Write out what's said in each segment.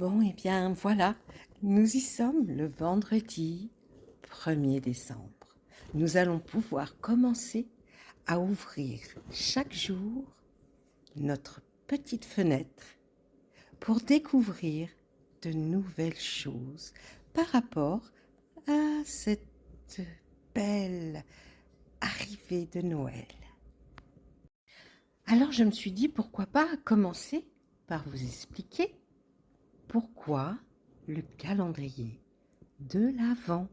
Bon, eh bien, voilà, nous y sommes le vendredi 1er décembre. Nous allons pouvoir commencer à ouvrir chaque jour notre petite fenêtre pour découvrir de nouvelles choses par rapport à cette belle arrivée de Noël. Alors je me suis dit, pourquoi pas commencer par vous expliquer pourquoi le calendrier de l'Avent,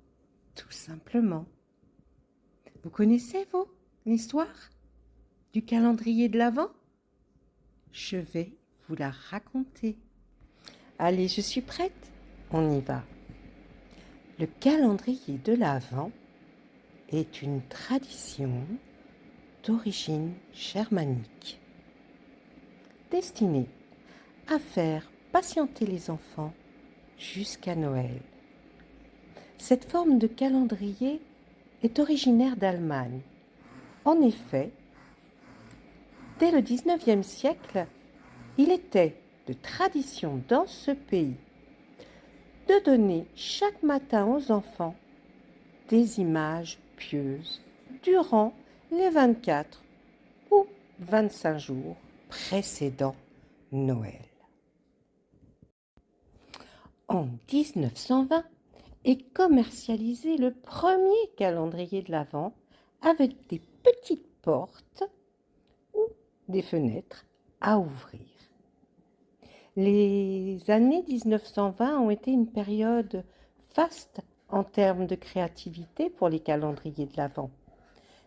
tout simplement. Vous connaissez, vous, l'histoire du calendrier de l'Avent? Je vais vous la raconter. Allez, je suis prête, on y va. Le calendrier de l'Avent est une tradition d'origine germanique, destinée à faire patienter les enfants jusqu'à Noël. Cette forme de calendrier est originaire d'Allemagne. En effet, dès le XIXe siècle, il était de tradition dans ce pays de donner chaque matin aux enfants des images pieuses durant les 24 ou 25 jours précédant Noël. En 1920 est commercialisé le premier calendrier de l'Avent avec des petites portes ou des fenêtres à ouvrir. Les années 1920 ont été une période faste en termes de créativité pour les calendriers de l'Avent.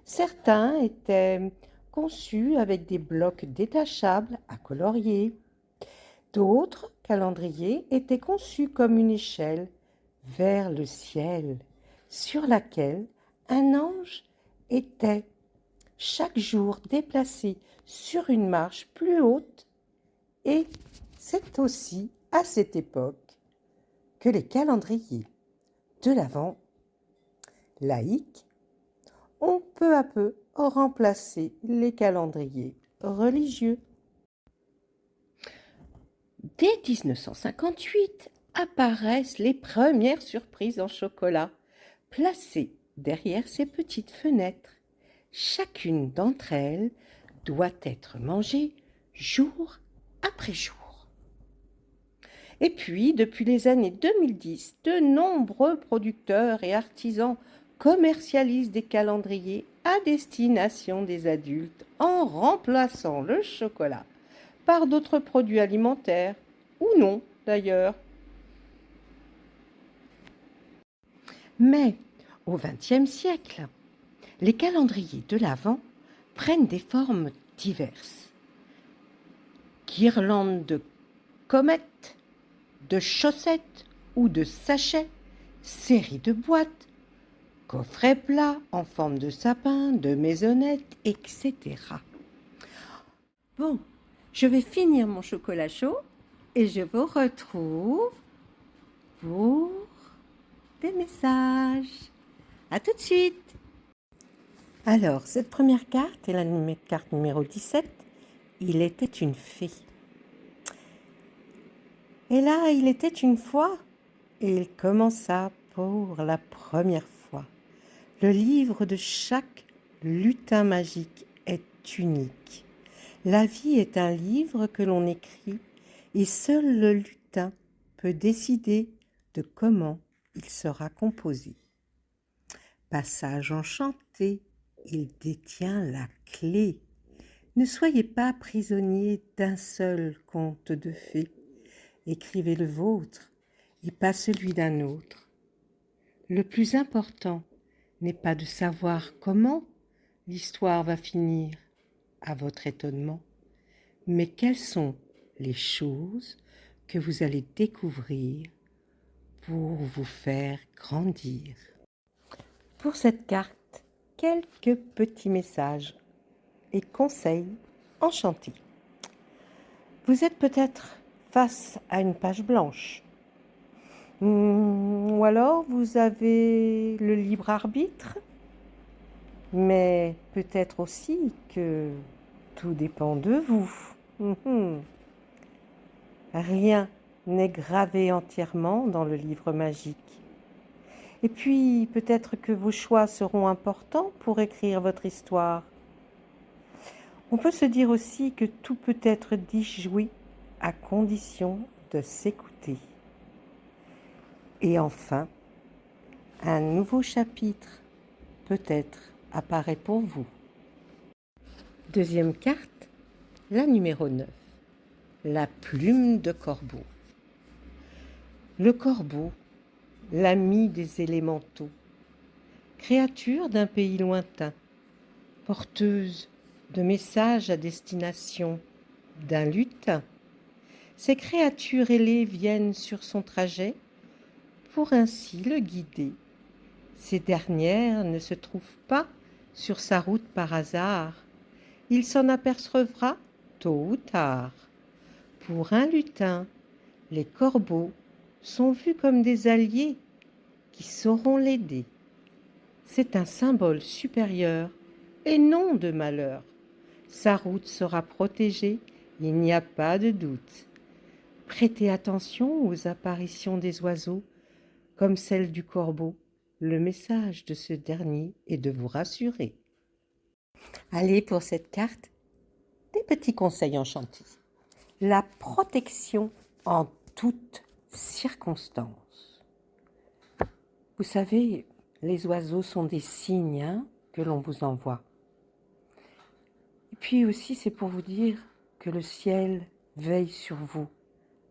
Certains étaient conçus avec des blocs détachables à colorier. D'autres calendriers étaient conçus comme une échelle vers le ciel, sur laquelle un ange était chaque jour déplacé sur une marche plus haute, et c'est aussi à cette époque que les calendriers de l'Avent laïques ont peu à peu remplacé les calendriers religieux. Dès 1958 apparaissent les premières surprises en chocolat, placées derrière ces petites fenêtres. Chacune d'entre elles doit être mangée jour après jour. Et puis, depuis les années 2010, de nombreux producteurs et artisans commercialisent des calendriers à destination des adultes en remplaçant le chocolat par d'autres produits alimentaires, ou non d'ailleurs. Mais au XXe siècle, les calendriers de l'Avent prennent des formes diverses. Guirlandes de comètes, de chaussettes ou de sachets, séries de boîtes, coffrets plats en forme de sapin, de maisonnette, etc. Bon, je vais finir mon chocolat chaud et je vous retrouve pour des messages. À tout de suite. Alors, cette première carte est la carte numéro 17. Il était une fée. Et là, il était une fois, et il commença pour la première fois. Le livre de chaque lutin magique est unique. La vie est un livre que l'on écrit, et seul le lutin peut décider de comment il sera composé. Passage enchanté, il détient la clé. Ne soyez pas prisonnier d'un seul conte de fées. Écrivez le vôtre et pas celui d'un autre. Le plus important n'est pas de savoir comment l'histoire va finir, à votre étonnement, mais quelles sont les choses que vous allez découvrir pour vous faire grandir. Pour cette carte, quelques petits messages et conseils enchantés. Vous êtes peut-être face à une page blanche. Ou alors vous avez le libre arbitre, mais peut-être aussi que tout dépend de vous. Rien n'est gravé entièrement dans le livre magique. Et puis, peut-être que vos choix seront importants pour écrire votre histoire. On peut se dire aussi que tout peut être disjoui à condition de s'écouter. Et enfin, un nouveau chapitre peut-être apparaît pour vous. Deuxième carte, la numéro 9, la plume de corbeau. Le corbeau, l'ami des élémentaux, créature d'un pays lointain, porteuse de messages à destination d'un lutin, ces créatures ailées viennent sur son trajet pour ainsi le guider. Ces dernières ne se trouvent pas sur sa route par hasard. Il s'en apercevra tôt ou tard. Pour un lutin, les corbeaux sont vus comme des alliés qui sauront l'aider. C'est un symbole supérieur et non de malheur. Sa route sera protégée, il n'y a pas de doute. Prêtez attention aux apparitions des oiseaux, comme celle du corbeau. Le message de ce dernier est de vous rassurer. Allez, pour cette carte, des petits conseils enchantés. La protection en toutes circonstances. Vous savez, les oiseaux sont des signes que l'on vous envoie. Et puis aussi, c'est pour vous dire que le ciel veille sur vous.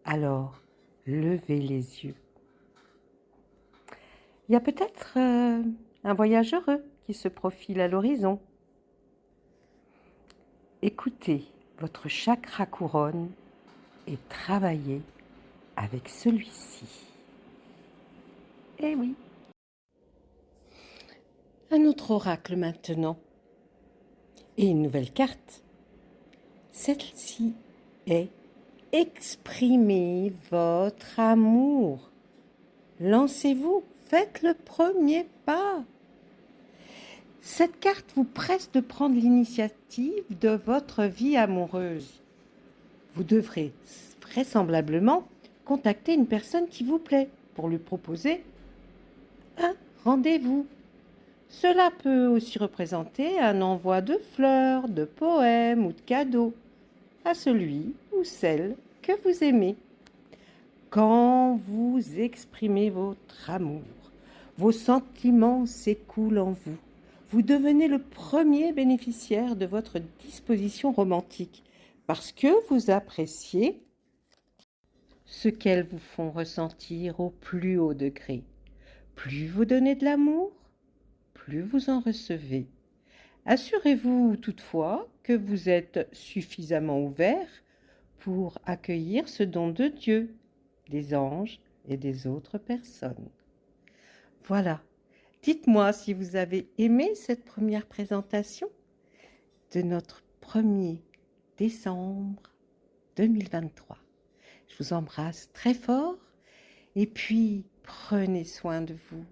Alors, levez les yeux. Il y a peut-être un voyage heureux qui se profile à l'horizon. Écoutez votre chakra couronne et travaillez avec celui-ci. Eh oui. Un autre oracle maintenant. Et une nouvelle carte. Celle-ci est exprimez votre amour. Lancez-vous, faites le premier pas. Cette carte vous presse de prendre l'initiative de votre vie amoureuse. Vous devrez vraisemblablement contacter une personne qui vous plaît pour lui proposer un rendez-vous. Cela peut aussi représenter un envoi de fleurs, de poèmes ou de cadeaux à celui ou celle que vous aimez. Quand vous exprimez votre amour, vos sentiments s'écoulent en vous. Vous devenez le premier bénéficiaire de votre disposition romantique parce que vous appréciez ce qu'elles vous font ressentir au plus haut degré. Plus vous donnez de l'amour, plus vous en recevez. Assurez-vous toutefois que vous êtes suffisamment ouvert pour accueillir ce don de Dieu, des anges et des autres personnes. Voilà. Dites-moi si vous avez aimé cette première présentation de notre 1er décembre 2023. Je vous embrasse très fort et puis prenez soin de vous.